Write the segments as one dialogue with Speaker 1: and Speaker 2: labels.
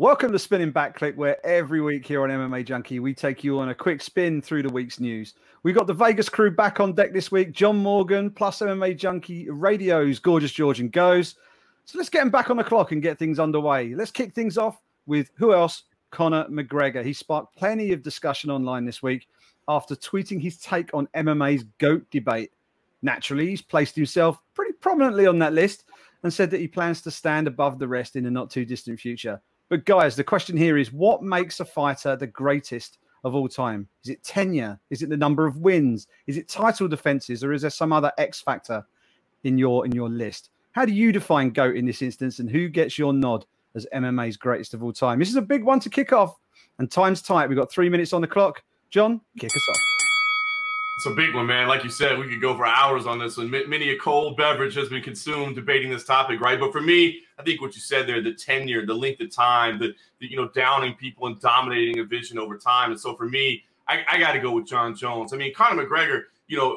Speaker 1: Welcome to Spinning Back Clique, where every week here on MMA Junkie, we take you on a quick spin through the week's news. We got the Vegas crew back on deck this week. John Morgan plus MMA Junkie Radio's Gorgeous George and Goes. So let's get them back on the clock and get things underway. Let's kick things off with who else? Conor McGregor. He sparked plenty of discussion online this week after tweeting his take on MMA's GOAT debate. Naturally, he's placed himself pretty prominently on that list and said that he plans to stand above the rest in the not too distant future. But guys, the question here is, what makes a fighter the greatest of all time? Is it tenure? Is it the number of wins? Is it title defenses? Or is there some other X factor in your list? How do you define GOAT in this instance, and who gets your nod as MMA's greatest of all time? This is a big one to kick off, and time's tight. We've got 3 minutes on the clock. John, kick us off.
Speaker 2: It's a big one, man. Like you said, we could go for hours on this one. Many a cold beverage has been consumed debating this topic, right? But for me, I think what you said there, the tenure, the length of time, the downing people and dominating a vision over time. And so for me, I got to go with Jon Jones. I mean, Conor McGregor,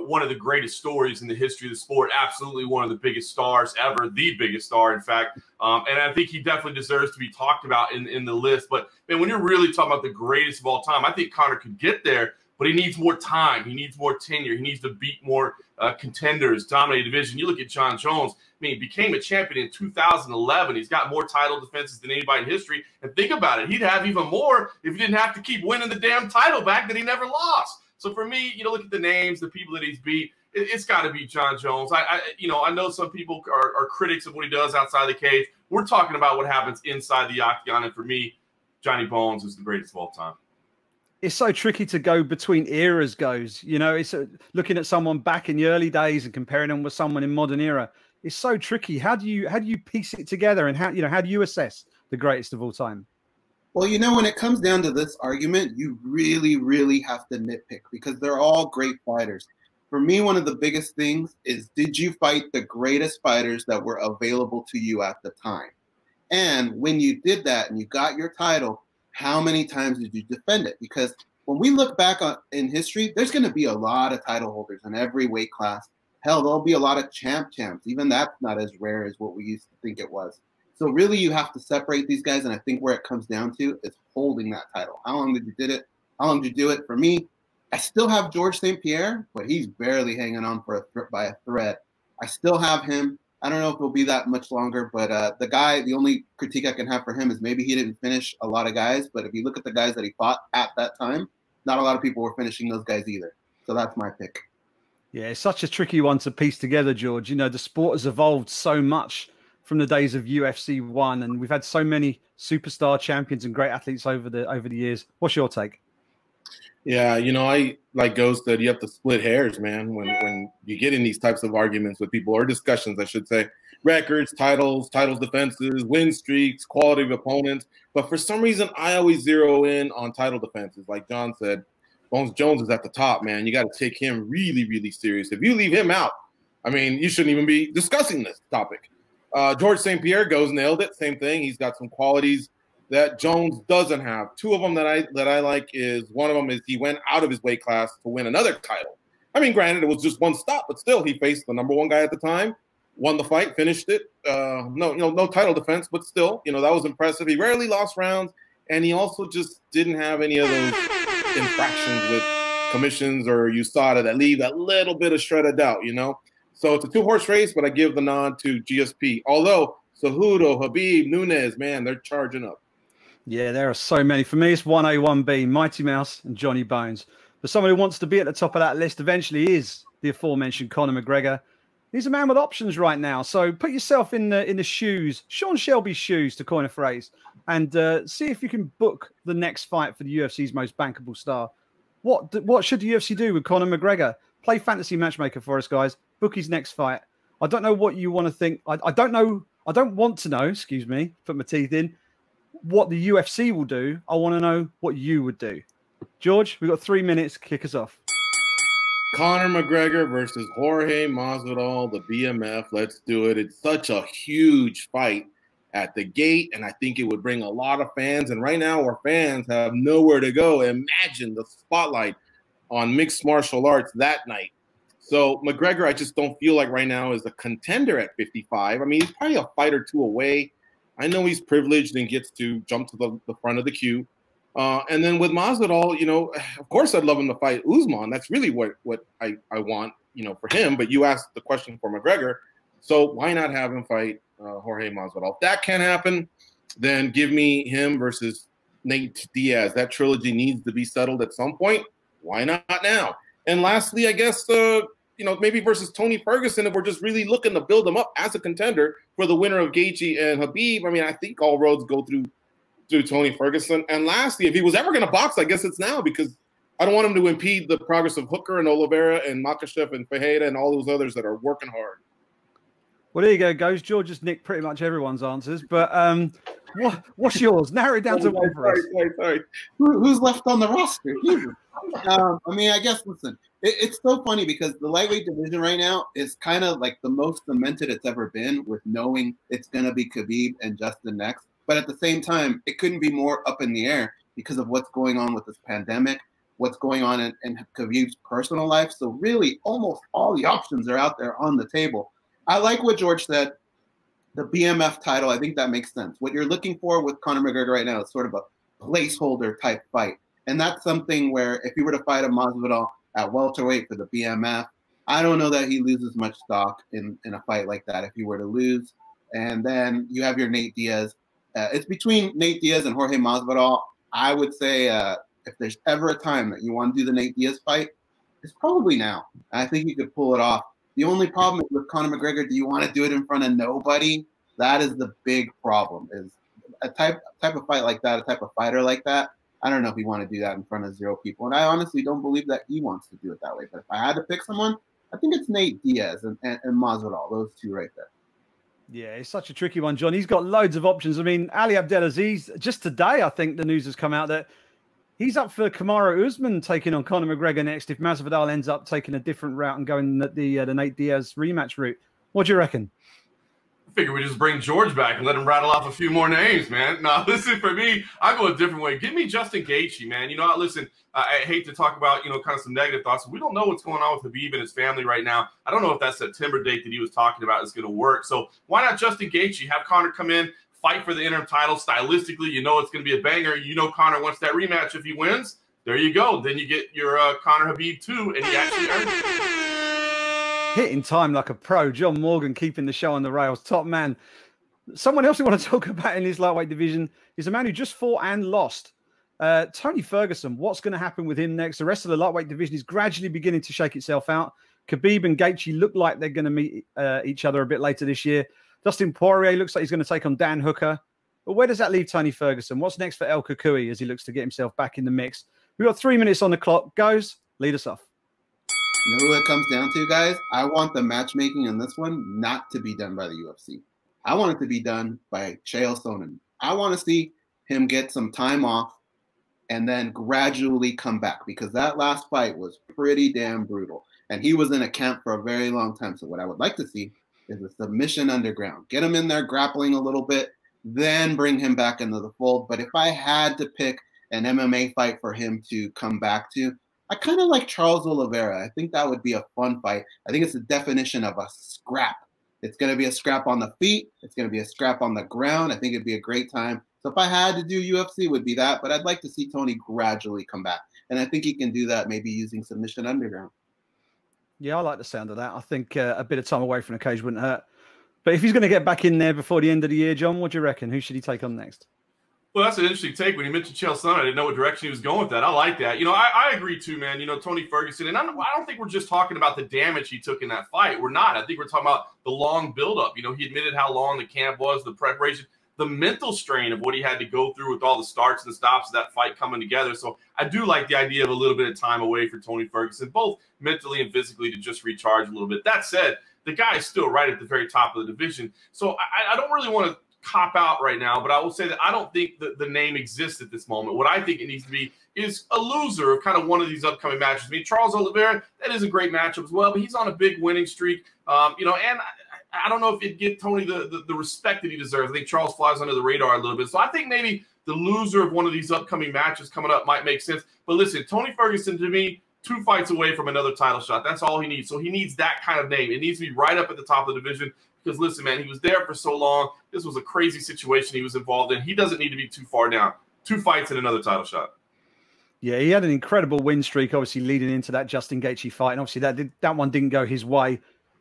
Speaker 2: one of the greatest stories in the history of the sport, absolutely one of the biggest stars ever, the biggest star, in fact. And I think he definitely deserves to be talked about in the list. But, man, when you're really talking about the greatest of all time, I think Conor could get there. But he needs more time. He needs more tenure. He needs to beat more contenders, dominate a division. You look at Jon Jones. I mean, he became a champion in 2011. He's got more title defenses than anybody in history. And think about it. He'd have even more if he didn't have to keep winning the damn title back that he never lost. So for me, look at the names, the people that he's beat. It's got to be Jon Jones. I know some people are critics of what he does outside the cage. We're talking about what happens inside the octagon. And for me, Johnny Bones is the greatest of all time.
Speaker 1: It's so tricky to go between eras, Goes. It's looking at someone back in the early days and comparing them with someone in modern era. It's so tricky. How do you piece it together, and how do you assess the greatest of all time?
Speaker 3: Well, when it comes down to this argument, you really, really have to nitpick because they're all great fighters. For me, one of the biggest things is, did you fight the greatest fighters that were available to you at the time? And when you did that and you got your title, how many times did you defend it? Because when we look back in history, there's going to be a lot of title holders in every weight class. Hell, there'll be a lot of champs. Even that's not as rare as what we used to think it was. So really, you have to separate these guys, and I think where it comes down to is holding that title. How long did you did it? How long did you do it? For me, I still have George St Pierre, but he's barely hanging on by a thread. I still have him. I don't know if it'll be that much longer, but the only critique I can have for him is maybe he didn't finish a lot of guys. But if you look at the guys that he fought at that time, not a lot of people were finishing those guys either. So that's my pick.
Speaker 1: Yeah, it's such a tricky one to piece together, George. The sport has evolved so much from the days of UFC 1, and we've had so many superstar champions and great athletes over the years. What's your take?
Speaker 4: Yeah, I like Ghost said, you have to split hairs, man, when you get in these types of arguments with people, or discussions, I should say. Records, titles defenses, win streaks, quality of opponents. But for some reason, I always zero in on title defenses. Like John said, Bones Jones is at the top, man. You got to take him really, really serious. If you leave him out, I mean, you shouldn't even be discussing this topic. George St. Pierre nailed it. Same thing. He's got some qualities that Jones doesn't have. Two of them that I like is, one of them is he went out of his weight class to win another title. I mean, granted, it was just one stop, but still, he faced the #1 guy at the time, won the fight, finished it. No title defense, but still, that was impressive. He rarely lost rounds, and he also just didn't have any of those infractions with commissions or USADA that leave that little bit of shred of doubt, So it's a two-horse race, but I give the nod to GSP. Although Cejudo, Khabib, Nunes, man, they're charging up.
Speaker 1: Yeah, there are so many. For me, it's 1A, 1B, Mighty Mouse and Johnny Bones. But someone who wants to be at the top of that list eventually is the aforementioned Conor McGregor. He's a man with options right now. So put yourself in the shoes, Sean Shelby's shoes, to coin a phrase, and see if you can book the next fight for the UFC's most bankable star. What should the UFC do with Conor McGregor? Play fantasy matchmaker for us, guys. Book his next fight. I don't know what you want to think. I don't know. I don't want to know, excuse me, put my teeth in, what the UFC will do. I want to know what you would do. George, we've got 3 minutes. Kick us off.
Speaker 4: Conor McGregor versus Jorge Masvidal, the BMF. Let's do it. It's such a huge fight at the gate, and I think it would bring a lot of fans. And right now, our fans have nowhere to go. Imagine the spotlight on mixed martial arts that night. So McGregor, I just don't feel like right now is a contender at 55. I mean, he's probably a fight or two away. I know he's privileged and gets to jump to the front of the queue. And then with Masvidal, you know, of course I'd love him to fight Usman. That's really what I want, you know, for him. But you asked the question for McGregor, so why not have him fight Jorge Masvidal? If that can happen, then give me him versus Nate Diaz. That trilogy needs to be settled at some point. Why not now? And lastly, I guess, you know, maybe versus Tony Ferguson if we're just really looking to build him up as a contender for the winner of Gaethje and Khabib. I mean, I think all roads go through Tony Ferguson. And lastly, if he was ever going to box, I guess it's now, because I don't want him to impede the progress of Hooker and Oliveira and Makhachev and Fajeda and all those others that are working hard.
Speaker 1: Well, there you go, guys. George just nicked pretty much everyone's answers. But what's yours? Narrow it down to one for us.
Speaker 3: Sorry. Who's left on the roster? I mean, I guess, listen, it's so funny because the lightweight division right now is kind of like the most cemented it's ever been, with knowing it's going to be Khabib and Justin next. But at the same time, it couldn't be more up in the air because of what's going on with this pandemic, what's going on in Khabib's personal life. So really, almost all the options are out there on the table. I like what George said. The BMF title, I think that makes sense. What you're looking for with Conor McGregor right now is sort of a placeholder type fight. And that's something where if you were to fight a Masvidal at welterweight for the BMF, I don't know that he loses much stock in a fight like that if he were to lose. And then you have your Nate Diaz. It's between Nate Diaz and Jorge Masvidal. I would say if there's ever a time that you want to do the Nate Diaz fight, it's probably now. I think you could pull it off. The only problem is with Conor McGregor, do you want to do it in front of nobody? That is the big problem. Is a type of fight like that, a type of fighter like that, I don't know if you want to do that in front of 0 people. And I honestly don't believe that he wants to do it that way. But if I had to pick someone, I think it's Nate Diaz and Masvidal, those two right there.
Speaker 1: Yeah, it's such a tricky one, John. He's got loads of options. I mean, Ali Abdelaziz, just today, I think the news has come out that he's up for Kamaru Usman taking on Conor McGregor next if Masvidal ends up taking a different route and going the Nate Diaz rematch route. What do you reckon?
Speaker 2: I figure we just bring George back and let him rattle off a few more names, man. No, listen, for me, I go a different way. Give me Justin Gaethje, man. You know, listen, I hate to talk about, you know, kind of some negative thoughts. We don't know what's going on with Khabib and his family right now. I don't know if that September date that he was talking about is going to work. So why not Justin Gaethje? Have Conor come in, fight for the interim title. Stylistically, you know it's going to be a banger. You know Conor wants that rematch if he wins. There you go. Then you get your Conor Khabib too, and he actually earned it.
Speaker 1: Hitting time like a pro. John Morgan keeping the show on the rails. Top man. Someone else we want to talk about in this lightweight division is a man who just fought and lost. Tony Ferguson. What's going to happen with him next? The rest of the lightweight division is gradually beginning to shake itself out. Khabib and Gaethje look like they're going to meet each other a bit later this year. Dustin Poirier looks like he's going to take on Dan Hooker. But where does that leave Tony Ferguson? What's next for El Kukui as he looks to get himself back in the mix? We've got 3 minutes on the clock. Goes, lead us off.
Speaker 3: You know what it comes down to, guys? I want the matchmaking in this one not to be done by the UFC. I want it to be done by Chael Sonnen. I want to see him get some time off and then gradually come back, because that last fight was pretty damn brutal. And he was in a camp for a very long time. So what I would like to see is a submission underground. Get him in there grappling a little bit, then bring him back into the fold. But if I had to pick an MMA fight for him to come back to, I kind of like Charles Oliveira. I think that would be a fun fight. I think it's the definition of a scrap. It's going to be a scrap on the feet. It's going to be a scrap on the ground. I think it'd be a great time. So if I had to do UFC, it would be that. But I'd like to see Tony gradually come back. And I think he can do that maybe using submission underground.
Speaker 1: Yeah, I like the sound of that. I think a bit of time away from the cage wouldn't hurt. But if he's going to get back in there before the end of the year, John, what do you reckon? Who should he take on next?
Speaker 2: Well, that's an interesting take. When you mentioned Chael Sonnen, I didn't know what direction he was going with that. I like that. You know, I agree too, man. You know, Tony Ferguson, and I don't think we're just talking about the damage he took in that fight. We're not. I think we're talking about the long buildup. You know, he admitted how long the camp was, the preparation, the mental strain of what he had to go through with all the starts and stops of that fight coming together. So I do like the idea of a little bit of time away for Tony Ferguson, both mentally and physically, to just recharge a little bit. That said, the guy is still right at the very top of the division. So I don't really want to cop out right now, but I will say that I don't think that the name exists at this moment. What I think it needs to be is a loser of kind of one of these upcoming matches. I mean, Charles Oliveira, that is a great matchup as well, but he's on a big winning streak. You know, and I don't know if it'd get Tony the respect that he deserves. I think Charles flies under the radar a little bit. So I think maybe the loser of one of these upcoming matches coming up might make sense. But listen, Tony Ferguson, to me, 2 fights away from another title shot. That's all he needs. So he needs that kind of name. It needs to be right up at the top of the division because, listen, man, he was there for so long. This was a crazy situation he was involved in. He doesn't need to be too far down. 2 fights and another title shot.
Speaker 1: Yeah, he had an incredible win streak, obviously, leading into that Justin Gaethje fight. And obviously, that one didn't go his way.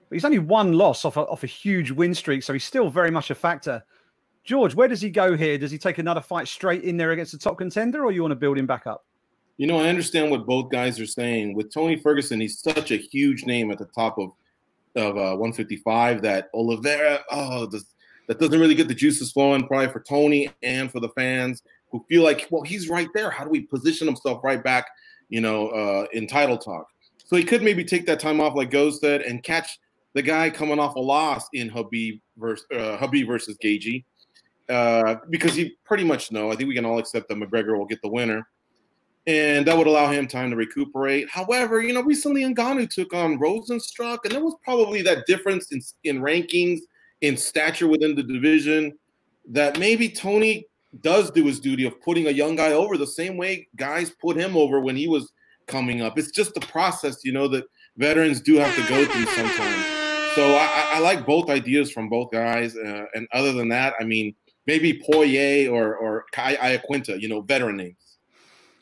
Speaker 1: But he's only 1 loss off a huge win streak, so he's still very much a factor. George, where does he go here? Does he take another fight straight in there against the top contender, or you want to build him back up?
Speaker 4: You know, I understand what both guys are saying. With Tony Ferguson, he's such a huge name at the top of 155 that Oliveira, that doesn't really get the juices flowing probably for Tony and for the fans who feel like, well, he's right there. How do we position himself right back, in title talk? So he could maybe take that time off, like Goz said, and catch the guy coming off a loss in Khabib versus Gaethje, because he pretty much know. I think we can all accept that McGregor will get the winner. And that would allow him time to recuperate. However, recently Ngannou took on Rosenstruck, and there was probably that difference in rankings, in stature within the division, that maybe Tony does do his duty of putting a young guy over the same way guys put him over when he was coming up. It's just the process, that veterans do have to go through sometimes. So I like both ideas from both guys. And other than that, I mean, maybe Poirier or Kai Iaquinta, veteran names.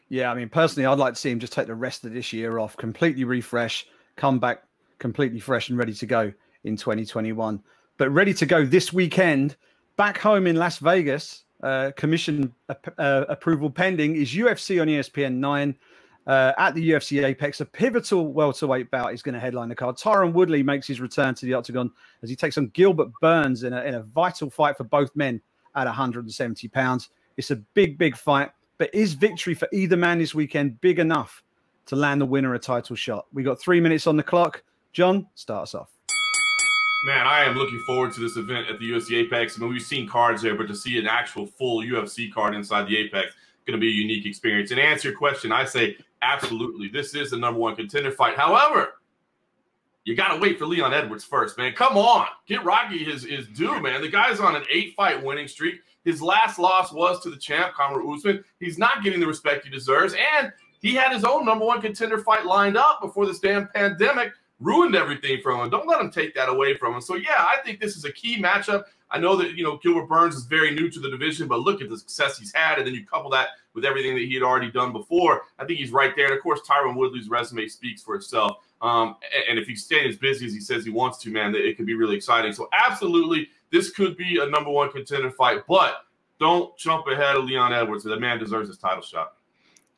Speaker 1: Yeah, I mean, personally, I'd like to see him just take the rest of this year off, completely refresh, come back completely fresh and ready to go in 2021. But ready to go this weekend, back home in Las Vegas, commission approval pending, is UFC on ESPN 9 at the UFC Apex. A pivotal welterweight bout is going to headline the card. Tyron Woodley makes his return to the octagon as he takes on Gilbert Burns in a vital fight for both men at 170 pounds. It's a big, big fight. But is victory for either man this weekend big enough to land the winner a title shot? We got 3 minutes on the clock. John, start us off.
Speaker 2: Man, I am looking forward to this event at the UFC Apex. I mean, we've seen cards there, but to see an actual full UFC card inside the Apex is going to be a unique experience. And to answer your question, I say absolutely. This is the #1 contender fight. However, you got to wait for Leon Edwards first, man. Come on. Get Rocky his due, man. The guy's on an 8-fight winning streak. His last loss was to the champ, Kamaru Usman. He's not getting the respect he deserves, and he had his own #1 contender fight lined up before this damn pandemic ruined everything from him. Don't let him take that away from him. So, yeah, I think this is a key matchup. I know that, Gilbert Burns is very new to the division, but look at the success he's had, and then you couple that with everything that he had already done before. I think he's right there. And, of course, Tyron Woodley's resume speaks for itself. And if he's staying as busy as he says he wants to, man, it could be really exciting. So, absolutely, this could be a #1 contender fight, but don't jump ahead of Leon Edwards. That man deserves his title shot.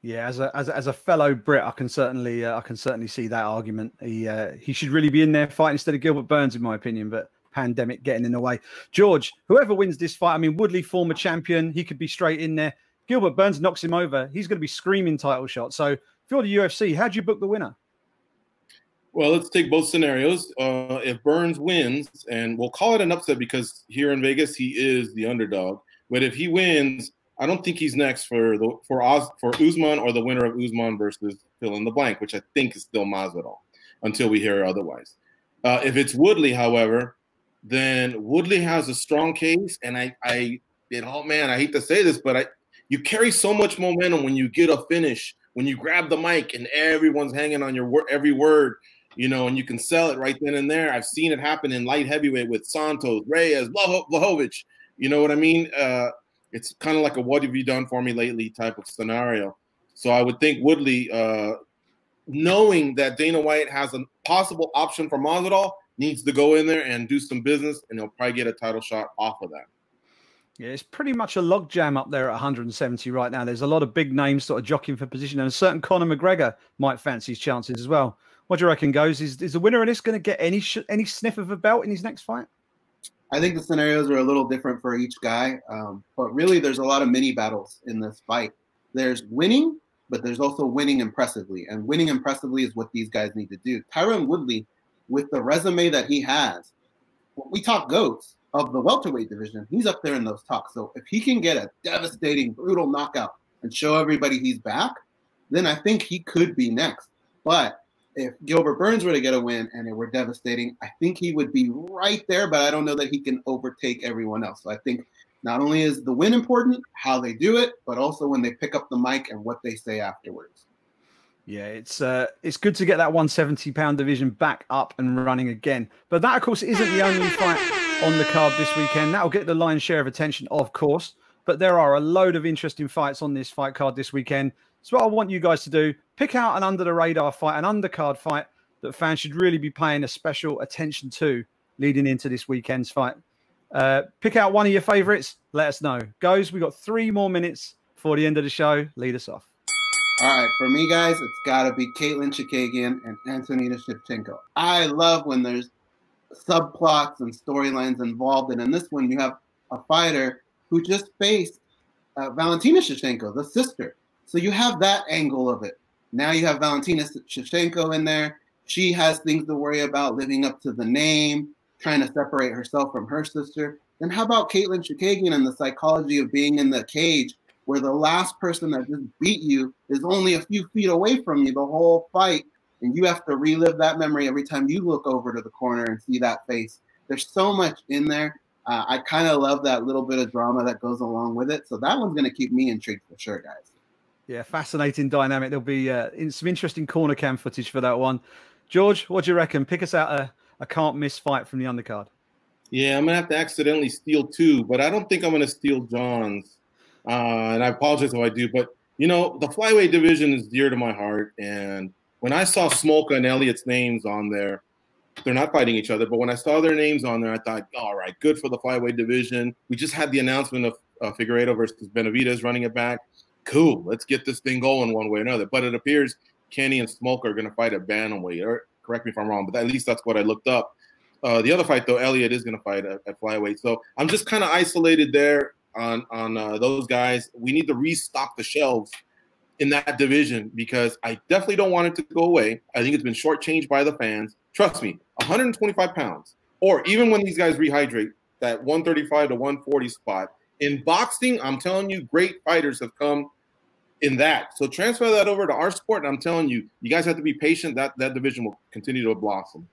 Speaker 1: Yeah, as a fellow Brit, I can certainly see that argument. He should really be in there fighting instead of Gilbert Burns, in my opinion. But pandemic getting in the way. George, whoever wins this fight, I mean, Woodley, former champion, he could be straight in there. Gilbert Burns knocks him over. He's going to be screaming title shot. So if you're the UFC, how do you book the winner?
Speaker 4: Well, let's take both scenarios. If Burns wins, and we'll call it an upset because here in Vegas he is the underdog. But if he wins, I don't think he's next for Usman or the winner of Usman versus fill in the blank, which I think is still Masvidal until we hear otherwise. If it's Woodley, however, then Woodley has a strong case, and I hate to say this, but you carry so much momentum when you get a finish, when you grab the mic and everyone's hanging on your every word, and you can sell it right then and there. I've seen it happen in light heavyweight with Santos, Reyes, Blachowicz. You know what I mean? It's kind of like a what have you done for me lately type of scenario. So I would think Woodley, knowing that Dana White has a possible option for Masvidal, needs to go in there and do some business, and he'll probably get a title shot off of that.
Speaker 1: Yeah, it's pretty much a logjam up there at 170 right now. There's a lot of big names sort of jockeying for position, and a certain Conor McGregor might fancy his chances as well. What do you reckon, Goz? Is the winner of this going to get any sniff of a belt in his next fight?
Speaker 3: I think the scenarios are a little different for each guy, but really there's a lot of mini battles in this fight. There's winning, but there's also winning impressively, and winning impressively is what these guys need to do. Tyron Woodley, with the resume that he has, when we talk GOATs of the welterweight division, he's up there in those talks. So if he can get a devastating, brutal knockout and show everybody he's back, then I think he could be next. But if Gilbert Burns were to get a win and it were devastating, I think he would be right there, but I don't know that he can overtake everyone else. So I think not only is the win important, how they do it, but also when they pick up the mic and what they say afterwards.
Speaker 1: Yeah, it's good to get that 170-pound division back up and running again. But that, of course, isn't the only fight on the card this weekend. That'll get the lion's share of attention, of course. But there are a load of interesting fights on this fight card this weekend. So what I want you guys to do, pick out an under-the-radar fight, an undercard fight that fans should really be paying a special attention to leading into this weekend's fight. Pick out one of your favorites. Let us know. Goes, we've got 3 more minutes before the end of the show. Lead us off.
Speaker 3: All right, for me, guys, it's got to be Caitlin Chikagian and Antonina Shevchenko. I love when there's subplots and storylines involved. And in this one, you have a fighter who just faced Valentina Shevchenko, the sister. So you have that angle of it. Now you have Valentina Shevchenko in there. She has things to worry about, living up to the name, trying to separate herself from her sister. Then how about Caitlin Chikagian and the psychology of being in the cage where the last person that just beat you is only a few feet away from you the whole fight, and you have to relive that memory every time you look over to the corner and see that face. There's so much in there. I kind of love that little bit of drama that goes along with it. So that one's going to keep me intrigued for sure, guys.
Speaker 1: Yeah, fascinating dynamic. There'll be some interesting corner cam footage for that one. George, what do you reckon? Pick us out a can't-miss fight from the undercard.
Speaker 4: Yeah, I'm going to have to accidentally steal 2, but I don't think I'm going to steal John's. And I apologize if I do, but, you know, the flyweight division is dear to my heart. And when I saw Smolka and Elliott's names on there, they're not fighting each other, but when I saw their names on there, I thought, all right, good for the flyweight division. We just had the announcement of Figueiredo versus Benavidez running it back. Cool, let's get this thing going one way or another. But it appears Kenny and Smolka are going to fight at bantamweight. Or correct me if I'm wrong, but at least that's what I looked up. The other fight, though, Elliott is going to fight at flyweight. So I'm just kind of isolated there on those guys. We need to restock the shelves in that division because I definitely don't want it to go away. I think it's been shortchanged by the fans. Trust me, 125 pounds, or even when these guys rehydrate, that 135 to 140 spot. In boxing, I'm telling you, great fighters have come in that. So transfer that over to our sport, and I'm telling you, you guys have to be patient. That division will continue to blossom.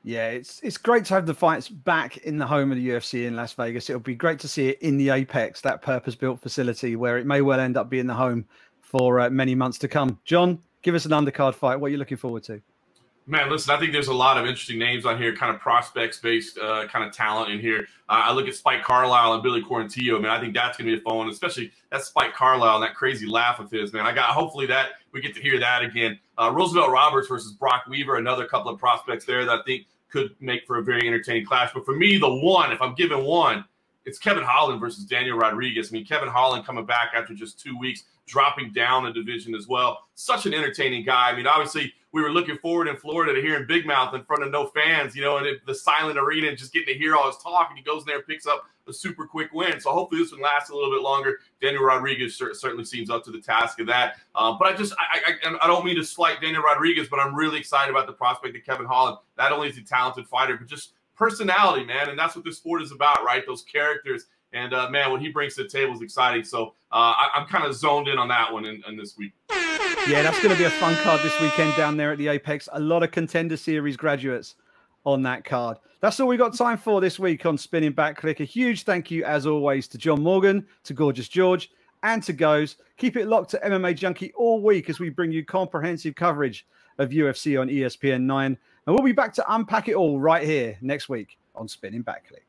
Speaker 1: Yeah, it's great to have the fights back in the home of the UFC in Las Vegas. It'll be great to see it in the Apex, that purpose-built facility where it may well end up being the home for many months to come. John, give us an undercard fight. What are you looking forward to?
Speaker 2: Man, listen, I think there's a lot of interesting names on here, kind of prospects-based kind of talent in here. I look at Spike Carlisle and Billy Quarantillo, man. I think that's going to be a fun one, especially that Spike Carlisle and that crazy laugh of his, man. Hopefully that we get to hear that again. Roosevelt Roberts versus Brock Weaver, another couple of prospects there that I think could make for a very entertaining clash. But for me, the one, if I'm given one, it's Kevin Holland versus Daniel Rodriguez. I mean, Kevin Holland coming back after just 2 weeks, dropping down a division as well. Such an entertaining guy. I mean, obviously, we were looking forward in Florida to hearing Big Mouth in front of no fans, you know, and the silent arena and just getting to hear all his talk. And he goes in there and picks up a super quick win. So hopefully this one lasts a little bit longer. Daniel Rodriguez certainly seems up to the task of that. But I don't mean to slight Daniel Rodriguez, but I'm really excited about the prospect of Kevin Holland. Not only is he a talented fighter, but just personality, man. And that's what this sport is about, right? Those characters. And, man, what he brings to the table is exciting. So I'm kind of zoned in on that one in this week.
Speaker 1: Yeah, that's going to be a fun card this weekend down there at the Apex. A lot of Contender Series graduates on that card. That's all we got time for this week on Spinning Back Clique. A huge thank you, as always, to John Morgan, to Gorgeous George, and to Goes. Keep it locked to MMA Junkie all week as we bring you comprehensive coverage of UFC on ESPN 9. And we'll be back to unpack it all right here next week on Spinning Back Clique.